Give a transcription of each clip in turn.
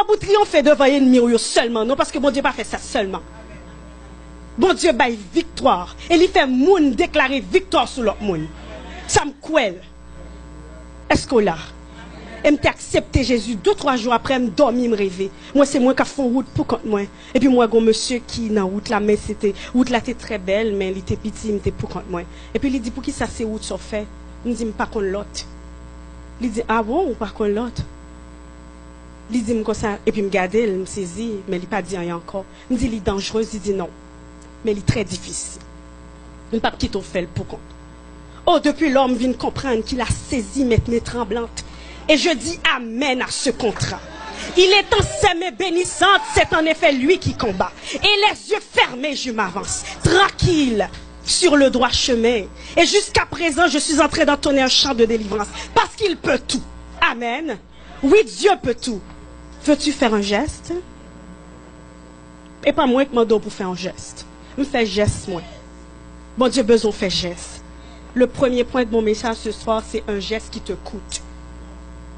pas pour triompher devant l'ennemi seulement, non, parce que bon Dieu pas fait ça seulement. Bon Dieu baille victoire. Et il fait moun déclarer victoire sur l'autre moun. Ça me couelle. Est-ce qu'on l'a? Et m'te accepté Jésus 2-3 jours après me dormi me rêver. Moi c'est moi qui font route pour contre moi. Et puis moi gon monsieur qui dans route là mais c'était route là était très belle mais il était petit, il était pour contre moi. Et puis il dit pour qui ça c'est route ça fait? Il dit pas contre l'autre. Il dit ah bon ou pas contre l'autre? Il dit comme ça et puis me garder, il me saisit mais il pas dit rien encore. Il me dit il est dangereux, il dit non. Mais il est très difficile. Il ne pas quitter au fait pour compte. Oh depuis l'homme vient comprendre qu'il a saisi mes tremblantes. Et je dis amen à ce contrat. Il est en semé bénissante, c'est en effet lui qui combat. Et les yeux fermés, je m'avance, tranquille, sur le droit chemin. Et jusqu'à présent, je suis en train d'entonner un chant de délivrance. Parce qu'il peut tout. Amen. Oui, Dieu peut tout. Veux-tu faire un geste? Et pas moi qui m'en donne pour faire un geste. Me fait geste, moi. Bon Dieu, besoin de faire geste. Le premier point de mon message ce soir, c'est un geste qui te coûte.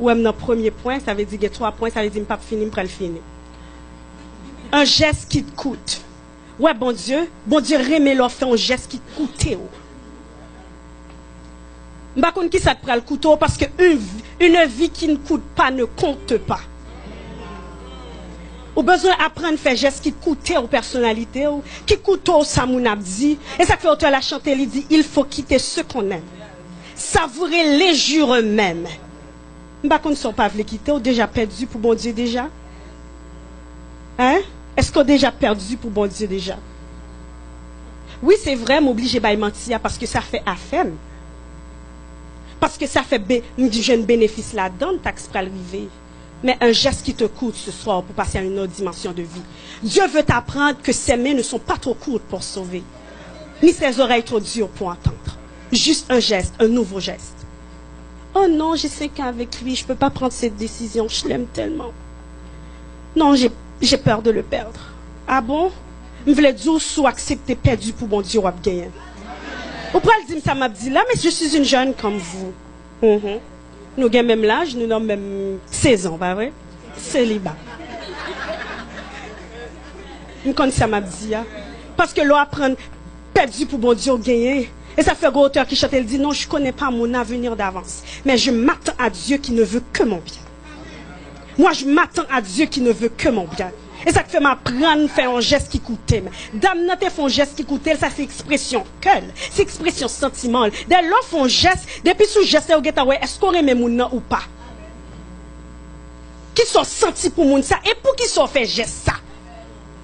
Ou même dans le premier point, ça veut dire que 3 points, ça veut dire que je ne vais pas finir, je vais le finir. Un geste qui te coûte. Ouais, bon Dieu, remet leur fait un geste qui te coûte. Je ne sais pas qui ça te prend le couteau parce qu'une vie qui ne coûte pas ne compte pas. Ou besoin d'apprendre à faire geste qui coûte aux personnalités, qui coûte aux samounabdi. Et ça fait auteur la chanter, il dit, il faut quitter ce qu'on aime. Savourer les jours eux-mêmes. M'ba qu'on ne sont pas voulu quitter ou déjà perdu pour bon Dieu déjà? Hein? Est-ce qu'on a déjà perdu pour bon Dieu déjà? Oui, c'est vrai, m'oblige à mentir parce que ça fait affaire. Parce que ça fait du jeune bénéfice là-dedans, taxe pour arriver. Mais un geste qui te coûte ce soir pour passer à une autre dimension de vie. Dieu veut t'apprendre que ses mains ne sont pas trop courtes pour sauver, ni ses oreilles trop dures pour entendre. Juste un geste, un nouveau geste. Oh non, je sais qu'avec lui, je ne peux pas prendre cette décision, je l'aime tellement. Non, j'ai peur de le perdre. Ah bon? Je voulais dire sous accepter perdu pour mon Dieu ou gagner. Ou pourquoi elle dit ça m'a dit là, mais je suis une jeune comme vous. Nous avons même l'âge, nous avons même 16 ans, pas vrai? Célibat. Je connais ça m'a dit. Parce que l'on apprend perdu pour mon Dieu ou gagner. Et ça fait un gros auteur qui chante, elle dit non, je ne connais pas mon avenir d'avance. Mais je m'attends à Dieu qui ne veut que mon bien. Moi, je m'attends à Dieu qui ne veut que mon bien. Et ça fait m'apprendre à faire un geste qui coûtait. Dame, n'a fait un geste qui coûtait, ça c'est expression cœur, c'est expression sentiment. Dès lors, font geste, depuis sous geste, est-ce qu'on aime mon nom ou pas? Qui sont sentis pour mon ça et pour qui sont fait geste ça?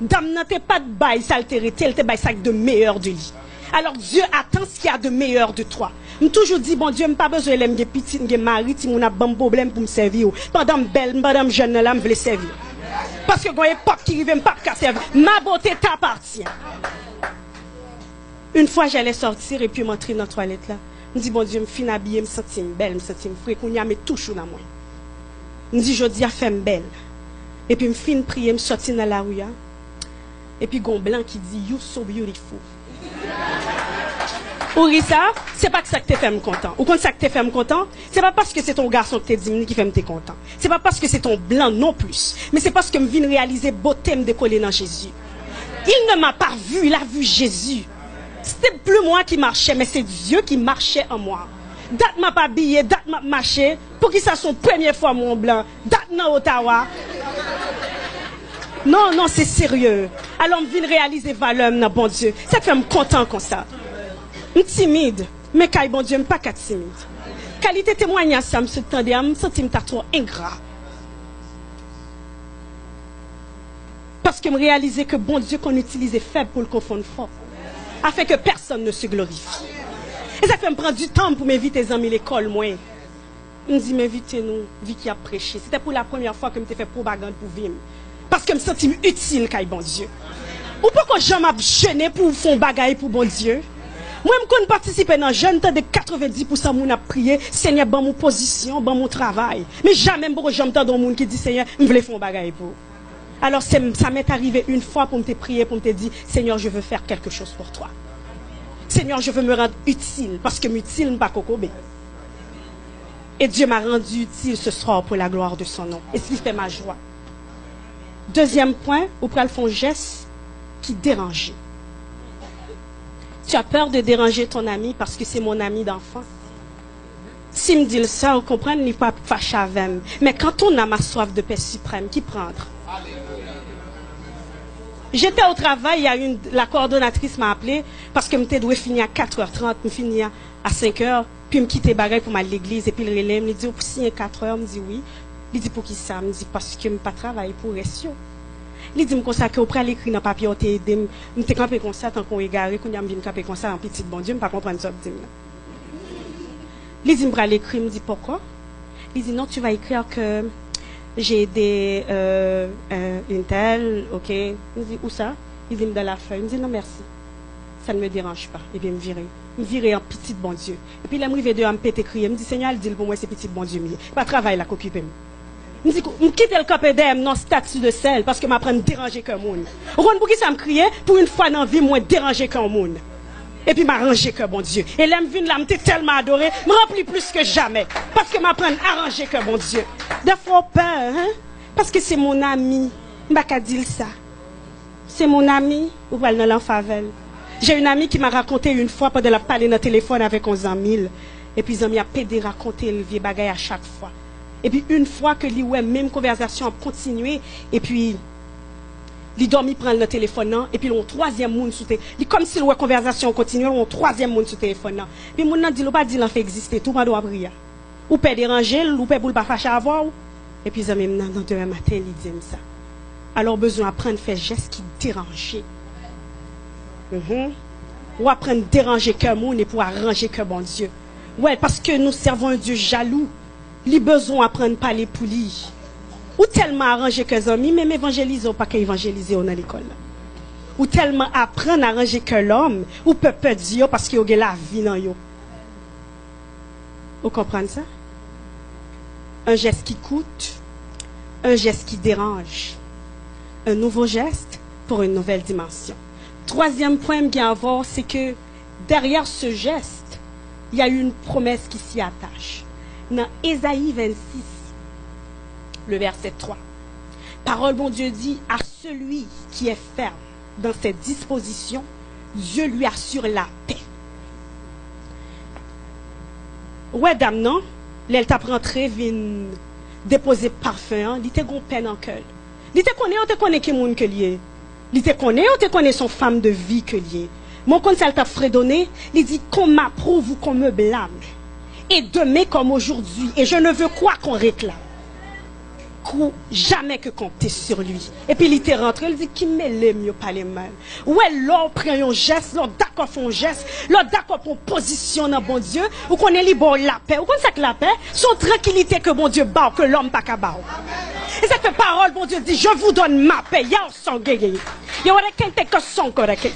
Dame, n'a pas de bail, ça altérité, elle te bail ça de meilleur de lui. Alors Dieu attend ce qu'il y a de meilleur de toi. Je toujours dit, bon Dieu, je n'ai pas besoin de me petit, de mari, si on a un problème pour me servir. Pendant belle, pendant jeune, là, je veux servir. Parce que quand il y a une époque qui arrive, je ne peux pas servir. Ma beauté t'appartient. Une fois, j'allais sortir et puis m'entrer dans la toilette là. Je dis, bon Dieu, je me finis habillée, je me sens belle, je me sens frais, qu'on y a mes touches dans moi. Je dis, je dis, femme belle. Et puis, je me finis prier, je me sortis dans la rue. Et puis, gon blanc qui dit, you so beautiful. Ou ça, c'est pas que ça que te fait me content. Ou quand ça que te fait me content, c'est pas parce que c'est ton garçon que t'es diminué qui fait me content. C'est pas parce que c'est ton blanc non plus. Mais c'est parce que me viens réaliser beauté me décoller dans Jésus. Il ne m'a pas vu, il a vu Jésus. C'était plus moi qui marchais, mais c'est Dieu qui marchait en moi. Date m'a pas habillé, date m'a marché, pour qu'il ça son première fois mon blanc. Date dans Ottawa. Non, non, c'est sérieux. Alors, je viens réaliser valeur dans bon Dieu. Ça fait me content comme ça. Je suis timide, mais quand bon Dieu, je ne suis pas timide. Qualité témoignage, ça me sent trop ingrat. Parce que je réalise que bon Dieu qu'on utilise est faible pour le confondre fort. Afin que personne ne se glorifie. Et ça fait me prendre du temps pour m'inviter les amis à l'école, moi. Je me dis, m'invitez-nous, vie qui a prêché. C'était pour la première fois que je me fait propagande pour vivre. Parce que je me sens utile, quand bon Dieu. Ou pourquoi je m'ai gêné pour faire un bagage pour bon Dieu? Moi, je participe dans jeune temps de 90% moun a prié, Seigneur, ban mon position, ban mon travail. Mais jamais je m'entends monde qui dit, Seigneur, je veux faire un bagage pour. Alors, ça m'est arrivé une fois pour me prier, pour me dire, Seigneur, je veux faire quelque chose pour toi. Seigneur, je veux me rendre utile, parce que m'utile, pas kokobé. Et Dieu m'a rendu utile ce soir pour la gloire de son nom. Et ce qui fait ma joie. Deuxième point, vous prenez le geste qui dérange. Tu as peur de déranger ton ami parce que c'est mon ami d'enfance. Si me dit ça, vous comprenez, il n'est pas fâché avec moi. Mais quand on a ma soif de paix suprême, qui prendre? J'étais au travail, la coordonnatrice m'a appelé parce que je devais finir à 4h30, je finis à 5h, puis je me quitte bagaille pour aller à l'église, et puis le relais me dit, pour signer 4h, je me dis oui. Il dit pour qui ça? Me dit parce que je ne pas travailler pour Restio. Il dit comme ça que après l'écrit dans papier, on t'a aidé, me t'ai campé comme ça tant qu'on égaré, qu'on y a me camper comme ça en petit bon Dieu, me pas comprendre ça dit. Il dit me l'écrit, me dit pourquoi? Il dit non, tu vas écrire que j'ai aidé une telle, OK. Il dit où ça? Il dit dans la feuille. Il me dit non merci. Ça ne me dérange pas. Et bien me virer en petit bon Dieu. Et puis là me rive de me péter crier, me dit Seigneur, dit pour moi c'est petit bon Dieu mieux. Pas travail là qu'occuper. Je dis, je quitte le copé d'aime non statut de sel parce que je m'apprends à déranger qu'un monde. Ron pour qui ça me criait pour une fois dans la vie, moi déranger qu'un monde. Et puis m'arranger que bon Dieu. Et là, me là, m'était tellement adoré, me remplit plus que jamais. Parce que m'apprends à arranger que bon Dieu. Des fois peur, hein? Parce que c'est mon ami. M'ba ka dire ça. C'est mon ami, ou va dans l'enfavel. J'ai une amie qui m'a raconté une fois pendant la parler dans le téléphone avec 11 000. Et puis, ils ont pédé raconter le vieux bagay à chaque fois. Et puis, une fois que lui, ouais, même conversation a continué, et puis, il dormi prendre le téléphone, et puis, on troisième monde sous téléphone. Comme si la conversation continuait, on troisième monde sous téléphone. Puis, mon nan dit, l'on pas dit, l'en fait exister, tout le monde doit prier. Ou peut déranger, ou peut pour le pas fâcher à voir. Et puis, ils ont même dans demain matin, ils disent ça. Alors, besoin d'apprendre à faire gestes qui dérangent. Ou apprendre à déranger qu'un monde et pour arranger que bon Dieu. Ouais, parce que nous servons un Dieu jaloux. Il a besoin d'apprendre à parler pour lui. Ou tellement arranger que les amis, même évangéliser ou pas qu'évangéliser dans l'école. Ou tellement apprendre à arranger que l'homme, ou peut dire parce qu'il y a la vie dans yo. Vous comprenez ça? Un geste qui coûte, un geste qui dérange. Un nouveau geste pour une nouvelle dimension. Troisième point bien à voir, c'est que derrière ce geste, il y a une promesse qui s'y attache. Dans Ésaïe 26, le verset 3. Parole, bon Dieu dit, à celui qui est ferme dans ses dispositions, Dieu lui assure la paix. Ouais, dame, non? L'elle t'a rentré, vient déposer parfum, il te gon peine en cœur. Il te connaît ou te connaît qui monde que lié? Il te connaît ou te connaît son femme de vie que lié? Mon conseil t'a fredonné, il dit qu'on m'approuve ou qu'on me blâme. Et demain comme aujourd'hui, et je ne veux quoi qu'on réclame. Jamais que compter sur lui. Et puis il était rentré, il dit qui me l'aime mieux pas les mal. Ouais, l'on prend un geste, l'on d'accord font un geste, l'on d'accord pour position dans bon Dieu, ou qu'on est libre la paix. Ou qu'on sait que la paix, son tranquillité que bon Dieu bat, que l'homme pas qu'à bat. Et cette parole, bon Dieu dit, je vous donne ma paix. Il y a un son gay. Il y a quelqu'un qui son correct.